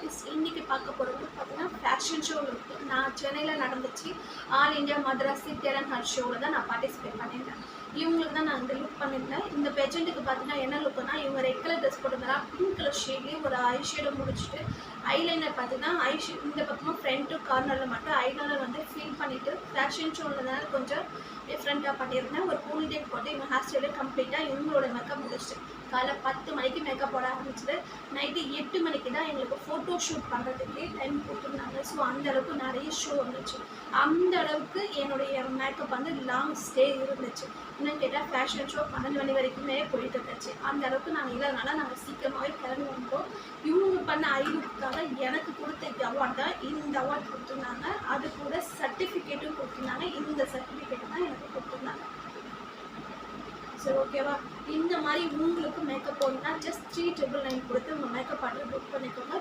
Artist. இன்றைக்கி பார்க்க போகிறது பார்த்தீங்கன்னா ஃபேஷன் ஷோ லுக். நான் சென்னையில் நடந்துச்சு ஆல் இண்டியா மദ്രാസി டேலண்ட் ஹண்ட் ஷோவில் தான் நான் பார்ட்டிசிபேட் பண்ணியிருந்தேன். இவங்களுக்கு தான் நான் இந்த லுக் பண்ணியிருந்தேன். இந்த பெஜெண்ட்டுக்கு பார்த்தீங்கன்னா என்ன லுக்குன்னா, இவங்க ரெட் கலர் ட்ரெஸ் போட்டிருந்தா பிங்க் கலர் ஷேட்லேயே ஒரு ஐ ஷேடோ முடிச்சுட்டு ஐலைனர் பார்த்தீங்கன்னா இந்த பக்கமும் ஃப்ரண்ட்டு கார்னரில் மட்டும் ஐலைனர் வந்து ஃபில் பண்ணிவிட்டு ஃபேஷன் ஷோன்றதுனால கொஞ்சம் டிஃப்ரெண்ட்டாக பண்ணியிருந்தேன். ஒரு பூனிடேட் போட்டு இவங்க ஹேர் ஸ்டைலே கம்ப்ளீட்டாக இவங்களோட மேக்கப் முடிச்சுட்டு காலைல 10 மணிக்கு மேக்கப் போட ஆரம்பிச்சது. நைட்டு 8 மணிக்கு தான் எங்களுக்கு ஃபோட்டோ ஷூட் பண்ணுறதுக்கே டைம் கொடுத்துருந்தாங்க. ஸோ அந்தளவுக்கு நிறைய ஷோ வந்துச்சு. அந்த அளவுக்கு என்னுடைய மேக்கப் வந்து லாங் ஸ்டே இருந்துச்சு. இன்னும் கேட்டால் ஃபேஷன் ஷோ 12 மணி வரைக்குமே போயிட்டு இருந்துச்சு. அந்த அளவுக்கு நாங்கள் இல்லாதனால நாங்கள் சீக்கிரமாகவே கிளம்பி வந்தோம். இவங்க பண்ண ஐலுக்காக எனக்கு கொடுத்த அவார்ட் தான் இந்த அவார்ட் கொடுத்துருந்தாங்க. அது கூட சர்டிஃபிகேட்டும் கொடுத்துருந்தாங்க. இந்த சர்டிஃபிகேட் தான் எனக்கு கொடுத்துருந்தாங்க. சரி, ஓகேவா? இந்த மாதிரி உங்களுக்கு மேக்கப் போடணும்னா ஜஸ்ட் 399 கொடுத்து உங்கள் மேக்கப் ஆர்டர் புக் பண்ணிக்கோங்க.